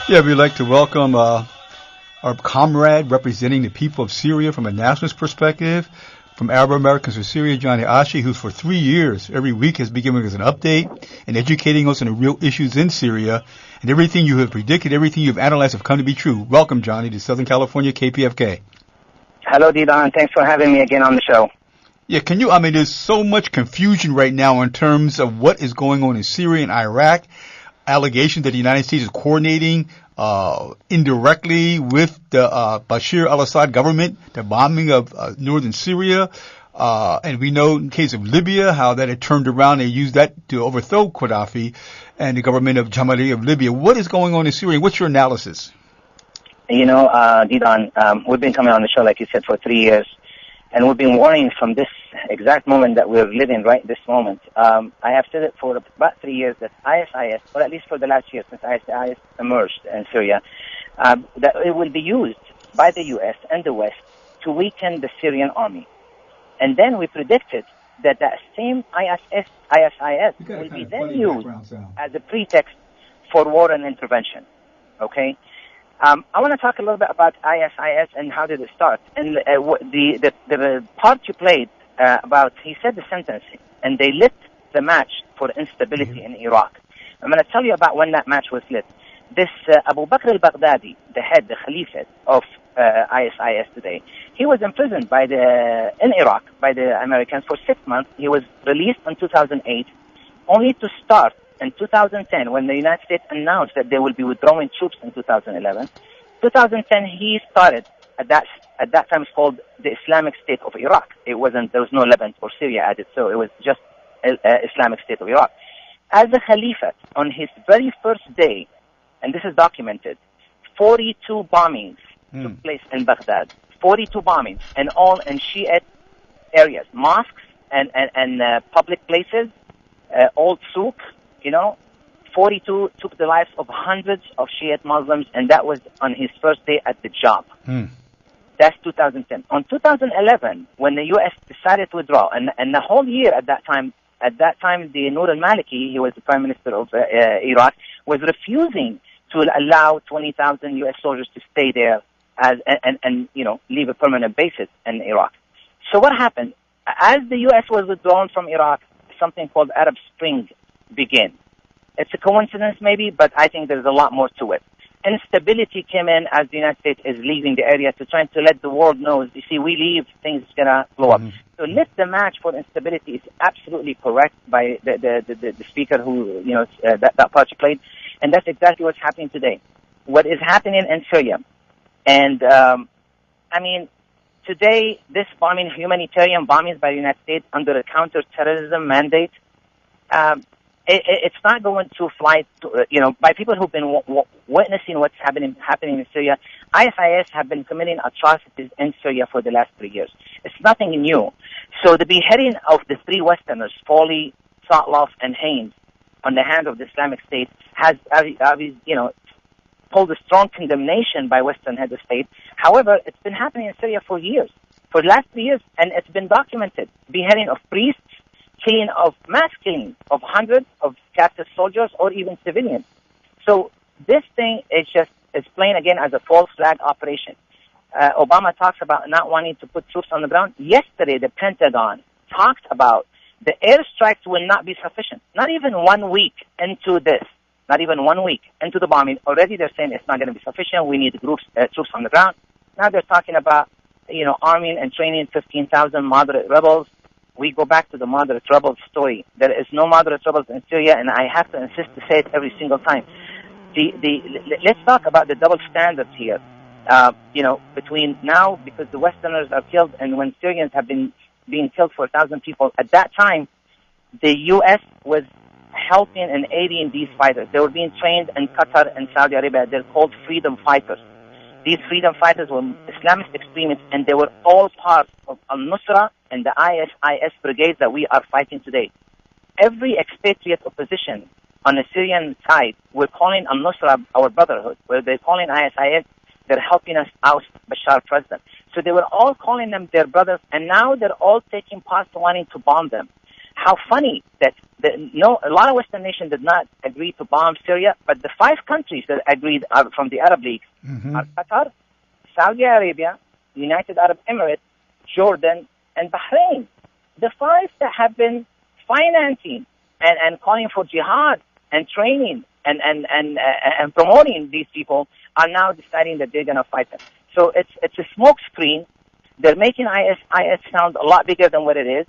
Yeah, we'd like to welcome our comrade representing the people of Syria from a nationalist perspective, from Arab Americans for Syria, Johnny Achi, who for 3 years, every week has been giving us an update and educating us on the real issues in Syria. And everything you have predicted, everything you've analyzed have come to be true. Welcome, Johnny, to Southern California KPFK. Hello, Dedon. Thanks for having me again on the show. Yeah, there's so much confusion right now in terms of what is going on in Syria and Iraq. Allegations that the United States is coordinating indirectly with the Bashar al-Assad government, the bombing of northern Syria. And we know in the case of Libya how that had turned around. They used that to overthrow Gaddafi and the government of Jamali of Libya. What is going on in Syria? What's your analysis? Dedon, we've been coming on the show, like you said, for 3 years. And we've been warning from this exact moment that we're living right this moment. I have said it for about 3 years that ISIS, or at least for the last year since ISIS emerged in Syria, that it will be used by the U.S. and the West to weaken the Syrian army. And then we predicted that that same ISIS will be then used as a pretext for war and intervention. Okay? I want to talk a little bit about ISIS and how did it start. And the part you played about, he said the sentence, and they lit the match for instability in Iraq. I'm going to tell you about when that match was lit. This Abu Bakr al-Baghdadi, the Khalifa of ISIS today, he was imprisoned in Iraq by the Americans for 6 months. He was released in 2008, only to start in 2010, when the United States announced that they will be withdrawing troops in 2011, 2010 he started at that time it's called the Islamic State of Iraq. There was no Lebanon or Syria added, so it was just Islamic State of Iraq. As a Khalifa, on his very first day, and this is documented, 42 bombings took place in Baghdad. 42 bombings, and all in Shiite areas, mosques and public places, old souk. 42 took the lives of hundreds of Shiite Muslims, and that was on his first day at the job. That's 2010. On 2011, when the U.S. decided to withdraw, and the whole year at that time, the Noor al-Maliki, he was the Prime Minister of Iraq, was refusing to allow 20,000 U.S. soldiers to stay there and leave a permanent basis in Iraq. So what happened? As the U.S. was withdrawn from Iraq, something called Arab Spring began. It's a coincidence maybe, but I think there's a lot more to it. Instability came in as the United States is leaving the area to trying to let the world know, you see, we leave, things are going to blow up. So lit the match for instability is absolutely correct by the speaker who, that part you played. And that's exactly what's happening today. What is happening in Syria. And, today, this bombing, humanitarian bombings by the United States under a counter-terrorism mandate, it's not going to fly, by people who've been witnessing what's happening in Syria. ISIS have been committing atrocities in Syria for the last 3 years. It's nothing new. So the beheading of the 3 Westerners, Foley, Sotloff, and Haynes, on the hands of the Islamic State has, pulled a strong condemnation by Western heads of state. However, it's been happening in Syria for years, for the last 3 years, and it's been documented. Beheading of priests, mass killing of hundreds of captive soldiers or even civilians. So this thing is playing again as a false flag operation. Obama talks about not wanting to put troops on the ground. Yesterday, the Pentagon talked about the airstrikes will not be sufficient. Not even 1 week into this. Not even 1 week into the bombing. Already they're saying it's not going to be sufficient. We need troops on the ground. Now they're talking about, arming and training 15,000 moderate rebels. We go back to the moderate rebels story. There is no moderate rebels in Syria, and I have to insist to say it every single time. Let's talk about the double standards here. Between now, because the Westerners are killed, and when Syrians have been being killed for 1,000 people, at that time, the U.S. was helping and aiding these fighters. They were being trained in Qatar and Saudi Arabia. They're called freedom fighters. These freedom fighters were Islamist extremists, and they were all part of Al-Nusrah and the ISIS brigades that we are fighting today. Every expatriate opposition on the Syrian side, we're calling Al-Nusrah our brotherhood, where they're calling ISIS, they're helping us oust Bashar president. So they were all calling them their brothers, and now they're all taking part wanting to bomb them. how funny that a lot of Western nations did not agree to bomb Syria, but the 5 countries that agreed from the Arab League are Qatar, Saudi Arabia, United Arab Emirates, Jordan, and Bahrain. The 5 that have been financing and calling for jihad and training and promoting these people are now deciding that they're going to fight them. So it's a smoke screen. They're making IS sound a lot bigger than what it is.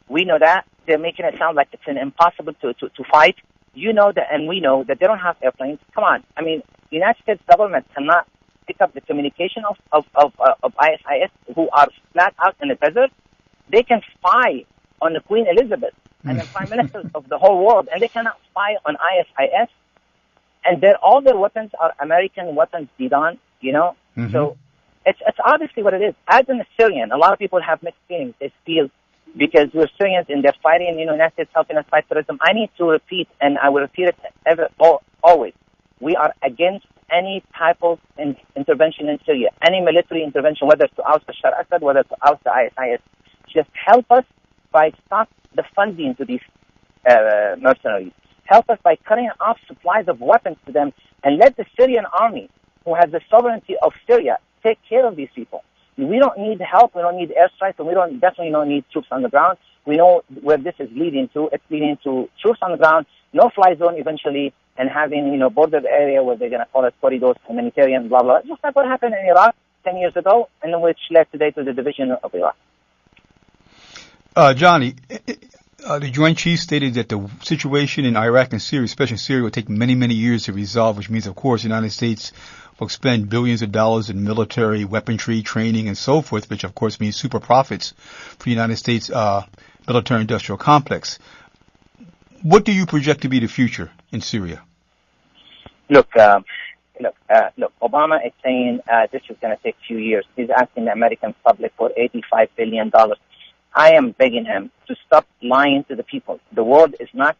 We know that. They're making it sound like it's impossible to fight. You know that, and we know that they don't have airplanes. Come on. I mean, the United States government cannot pick up the communication of ISIS, who are flat out in the desert. They can spy on the Queen Elizabeth and the prime ministers of the whole world, and they cannot spy on ISIS. And all their weapons are American weapons, Dedon, you know? So it's obviously what it is. As an Syrian, a lot of people have mixed feelings. They feel, because we're Syrians and they're fighting, United States helping us fight terrorism. I need to repeat, and I will repeat it always. We are against any type of intervention in Syria, any military intervention, whether to oust Bashar Assad, whether to oust the ISIS. Just help us by stop the funding to these mercenaries. Help us by cutting off supplies of weapons to them, and let the Syrian army, who has the sovereignty of Syria, take care of these people. We don't need help. We don't need airstrikes, and we definitely don't need troops on the ground. We know where this is leading to. It's leading to troops on the ground, no-fly zone eventually, and having, border area where they're going to call it corridors, humanitarian, blah, blah. Just like what happened in Iraq 10 years ago, and which led today to the division of Iraq. Johnny, the Joint Chiefs stated that the situation in Iraq and Syria, especially in Syria, will take many, many years to resolve, which means, of course, the United States will spend billions of dollars in military weaponry, training, and so forth, which, of course, means super profits for the United States military-industrial complex. What do you project to be the future in Syria? Look, Obama is saying this is going to take a few years. He's asking the American public for $85 billion. I am begging him to stop lying to the people. The world is not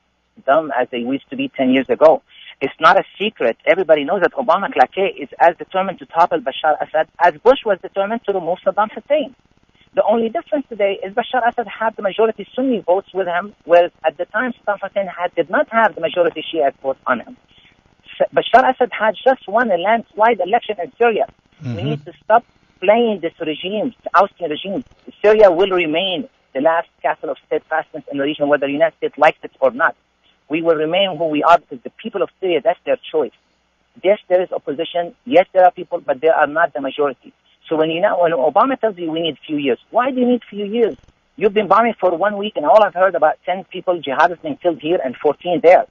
dumb as they used to be 10 years ago. It's not a secret. Everybody knows that Obama Claque is as determined to topple Bashar Assad as Bush was determined to remove Saddam Hussein. The only difference today is Bashar Assad had the majority Sunni votes with him, whereas at the time Saddam Hussein did not have the majority Shia votes on him. Bashar Assad had just won a landslide election in Syria. We need to stop playing this regime, ousting regime. Syria will remain the last castle of steadfastness in the region, whether the United States likes it or not. We will remain who we are because the people of Syria, that's their choice. Yes, there is opposition. Yes, there are people, but they are not the majority. So when Obama tells you we need few years, why do you need few years? You've been bombing for 1 week, and all I've heard about 10 people, jihadists being killed here and 14 there.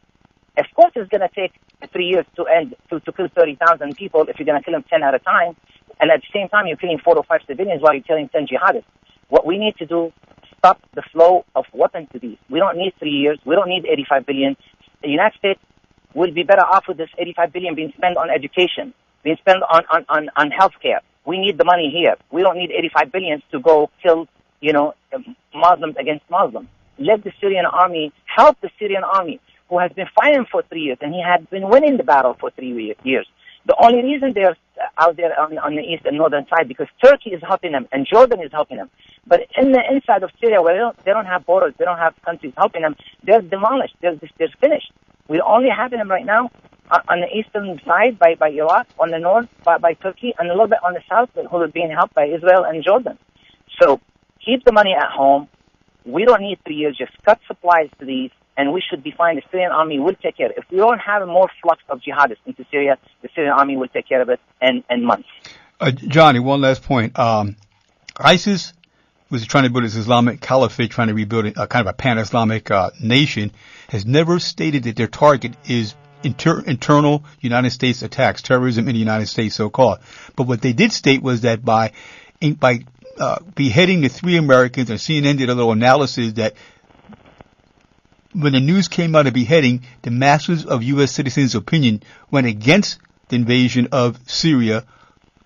Of course, it's going to take 3 years to kill 30,000 people if you're going to kill them 10 at a time. And at the same time, you're killing 4 or 5 civilians while you're killing 10 jihadists. What we need to do, stop the flow of weapons to these. We don't need 3 years. We don't need 85 billion. The United States will be better off with this 85 billion being spent on education, being spent on healthcare. We need the money here. We don't need 85 billion to go kill, Muslims against Muslims. Let the Syrian army help the Syrian army, who has been fighting for 3 years, and he had been winning the battle for 3 years. The only reason they're out there on the east and northern side because Turkey is helping them and Jordan is helping them. But in the inside of Syria, where they don't have borders, they don't have countries helping them, they're demolished. They're finished. We're only having them right now on the eastern side by Iraq, on the north by Turkey, and a little bit on the south, who are being helped by Israel and Jordan. So keep the money at home. We don't need 3 years. Just cut supplies to these, and we should be fine. The Syrian army will take care. If we don't have more flux of jihadists into Syria, the Syrian army will take care of it in months. Johnny, one last point. ISIS was trying to build its Islamic caliphate, trying to rebuild a kind of a pan-Islamic nation, has never stated that their target is internal United States attacks, terrorism in the United States, so-called. But what they did state was that by beheading the 3 Americans, and CNN did a little analysis that when the news came out of beheading, the masses of U.S. citizens' opinion went against the invasion of Syria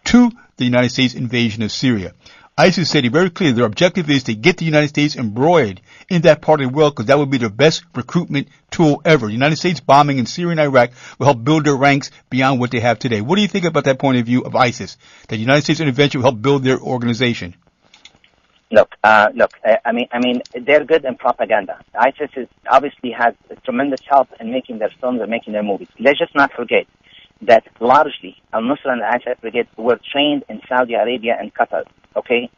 to the United States invasion of Syria. ISIS said it very clearly their objective is to get the United States embroiled in that part of the world because that would be their best recruitment tool ever. The United States bombing in Syria and Iraq will help build their ranks beyond what they have today. What do you think about that point of view of ISIS, that the United States intervention will help build their organization? I mean, they're good in propaganda. ISIS obviously has tremendous help in making their films and making their movies. Let's just not forget that largely Al-Nusrah and ISIS brigades were trained in Saudi Arabia and Qatar. Okay,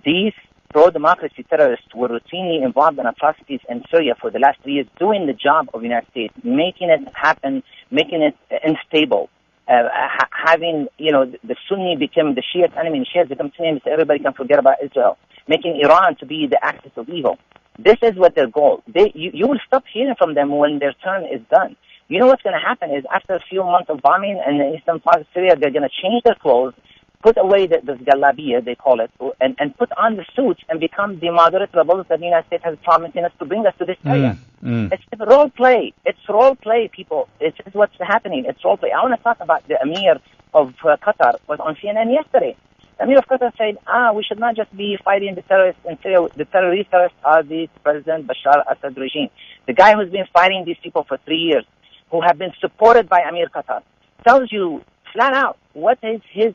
these pro-democracy terrorists were routinely involved in atrocities in Syria for the last 3 years, doing the job of the United States, making it happen, making it unstable. Having, the Sunni become the Shiite enemy, and Shiites become Sunni, so everybody can forget about Israel, making Iran to be the axis of evil. This is what their goal. You will stop hearing from them when their turn is done. You know what's going to happen is after a few months of bombing in the eastern part of Syria, they're going to change their clothes, put away the Galabiya, they call it, and put on the suits and become the moderate rebels that the United States has promised us to bring us to this area. It's role play. It's role play, people. It's what's happening. It's role play. I want to talk about the Emir of Qatar was on CNN yesterday. The Emir of Qatar said, we should not just be fighting the terrorists in Syria. The terrorists are the President Bashar al-Assad regime. The guy who's been fighting these people for 3 years, who have been supported by Emir Qatar, tells you flat out what is his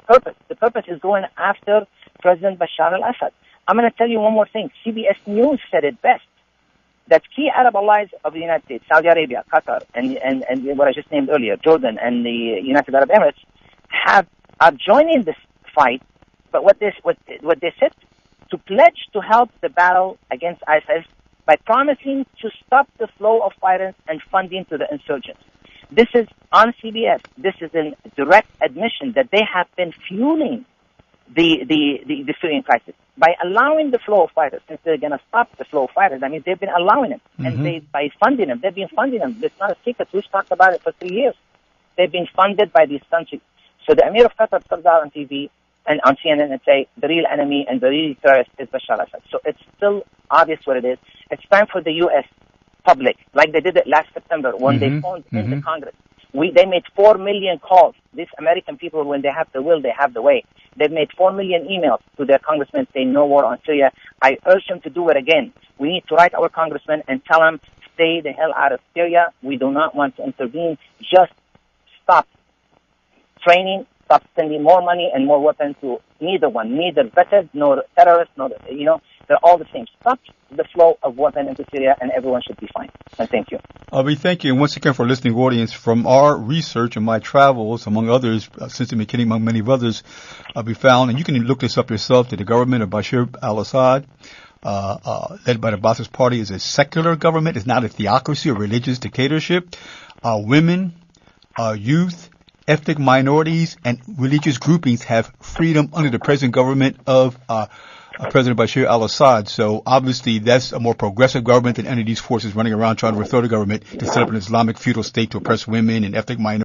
purpose. The purpose is going after President Bashar al-Assad. I'm going to tell you one more thing. CBS News said it best, that key Arab allies of the United States, Saudi Arabia, Qatar, and what I just named earlier, Jordan and the United Arab Emirates, are joining this fight, but what they said, to pledge to help the battle against ISIS by promising to stop the flow of fighters and funding to the insurgents. This is on CBS. This is a direct admission that they have been fueling the Syrian crisis by allowing the flow of fighters. Since they're going to stop the flow of fighters, I mean, they've been allowing it, and by funding them, they've been funding them. It's not a secret. We've talked about it for 3 years. They've been funded by these countries. So the Emir of Qatar comes out on TV and on CNN and say the real enemy and the real terrorist is Bashar al-Assad. So it's still obvious what it is. It's time for the U.S. public, like they did it last September when they phoned into Congress. They made 4 million calls. These American people, when they have the will, they have the way. They've made 4 million emails to their congressmen saying no war on Syria. I urge them to do it again. We need to write our congressmen and tell them, stay the hell out of Syria. We do not want to intervene. Just stop training, stop sending more money and more weapons to neither veterans nor terrorists, they're all the same. Stop the flow of weapons into Syria and everyone should be fine. And thank you. We thank you. And once again, for listening audience, from our research and my travels, among others, since the McKinney, among many others, we found, and you can look this up yourself, that the government of Bashar al-Assad, led by the Ba'athist Party, is a secular government. It's not a theocracy or religious dictatorship. Women, youth, ethnic minorities, and religious groupings have freedom under the present government of President Bashar al-Assad. So obviously that's a more progressive government than any of these forces running around trying to overthrow the government to set up an Islamic feudal state to oppress women and ethnic minorities.